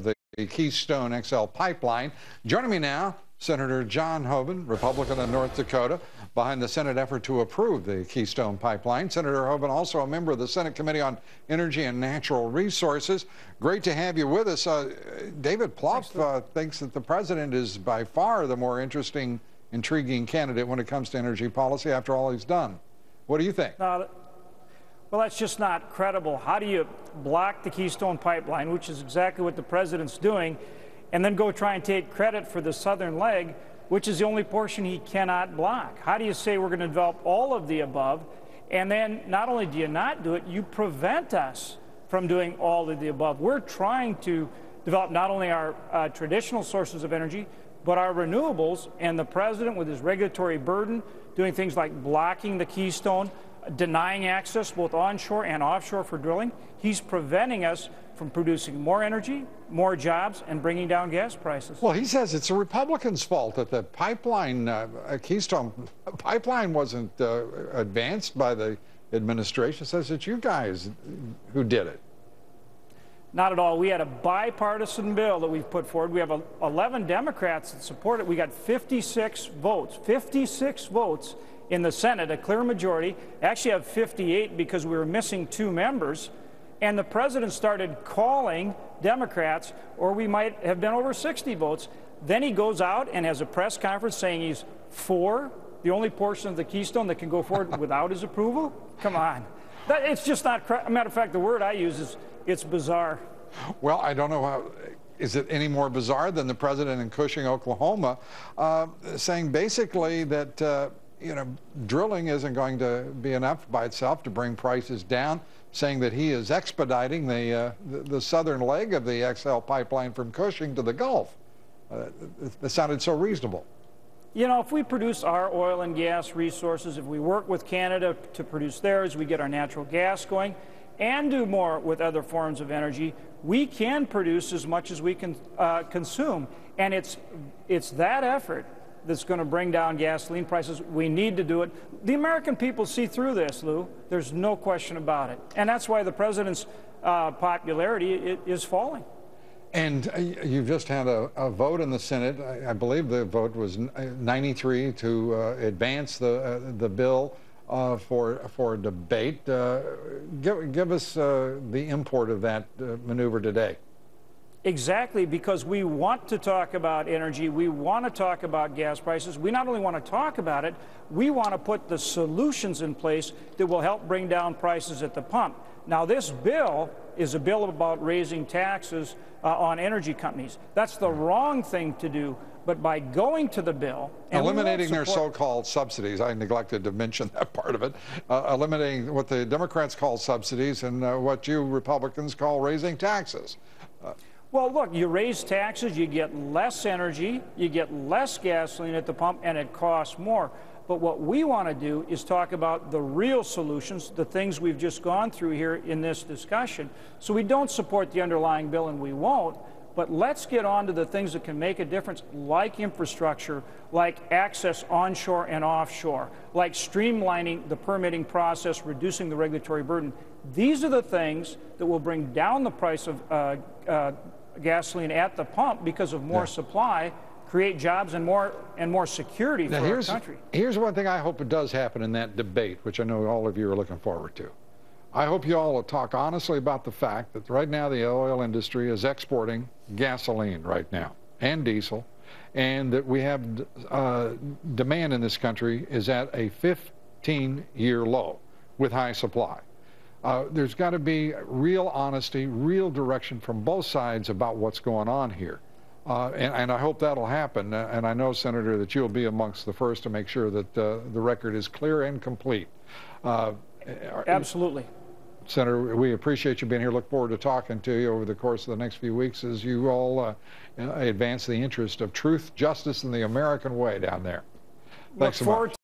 the Keystone XL pipeline. Joining me now, Senator John Hoeven, Republican of North Dakota, behind the Senate effort to approve the Keystone pipeline. Senator Hoeven, also a member of the Senate Committee on Energy and Natural Resources. Great to have you with us. David Plouffe thinks that the president is by far the more interesting, intriguing candidate when it comes to energy policy after all he's done. What do you think? Well, that's just not credible. How do you block the Keystone pipeline, which is exactly what the president's doing, and then go try and take credit for the southern leg, which is the only portion he cannot block? How do you say we're going to develop all of the above, and then not only do you not do it, you prevent us from doing all of the above? We're trying to develop not only our traditional sources of energy, but our renewables, and the president, with his regulatory burden, doing things like blocking the Keystone, denying access both onshore and offshore for drilling, he's preventing us from producing more energy, more jobs, and bringing down gas prices. Well, he says it's the Republicans' fault that the pipeline, Keystone pipeline wasn't advanced by the administration. Says it's you guys who did it. Not at all. We had a bipartisan bill that we've put forward. We have 11 Democrats that support it. We got 56 votes in the Senate, a clear majority. Actually have 58 because we were missing 2 members. And the president started calling Democrats, or we might have been over 60 votes. Then he goes out and has a press conference saying he's for the only portion of the Keystone that can go forward without his approval. Come on. It's just not, matter of fact, the word I use is it's bizarre. Well, I don't know how. Is it any more bizarre than the president in Cushing, Oklahoma, saying basically that drilling isn't going to be enough by itself to bring prices down, saying that he is expediting the southern leg of the XL pipeline from Cushing to the Gulf. That sounded so reasonable. You know, if we produce our oil and gas resources, if we work with Canada to produce theirs, we get our natural gas going, and do more with other forms of energy, we can produce as much as we can consume. And it's that effort that's going to bring down gasoline prices. We need to do it. The American people see through this, Lou. There's no question about it. And that's why the president's popularity is falling. And you've just had a vote in the Senate. I believe the vote was 93 to advance the bill for debate. Give us the import of that maneuver today. Exactly, because we want to talk about energy, we want to talk about gas prices. We not only want to talk about it, we want to put the solutions in place that will help bring down prices at the pump. Now, this bill is a bill about raising taxes on energy companies. That's the wrong thing to do. But by going to the bill and eliminating their so-called subsidies, I neglected to mention that part of it, eliminating what the Democrats call subsidies and what you Republicans call raising taxes. Well, look, you raise taxes, you get less energy, you get less gasoline at the pump, and it costs more. But what we want to do is talk about the real solutions, the things we've just gone through here in this discussion. So we don't support the underlying bill, and we won't, but let's get on to the things that can make a difference, like infrastructure, like access onshore and offshore, like streamlining the permitting process, reducing the regulatory burden. These are the things that will bring down the price of gasoline at the pump because of more supply, create jobs and more security for our country. Here's one thing I hope it does happen in that debate, which I know all of you are looking forward to. I hope you all will talk honestly about the fact that right now the oil industry is exporting gasoline right now and diesel, and that we have demand in this country is at a 15-year low with high supply. There's got to be real honesty, real direction from both sides about what's going on here. And I hope that'll happen. And I know, Senator, that you'll be amongst the first to make sure that the record is clear and complete. Absolutely. Senator, we appreciate you being here. Look forward to talking to you over the course of the next few weeks as you all advance the interest of truth, justice, and the American way down there. Thanks so much.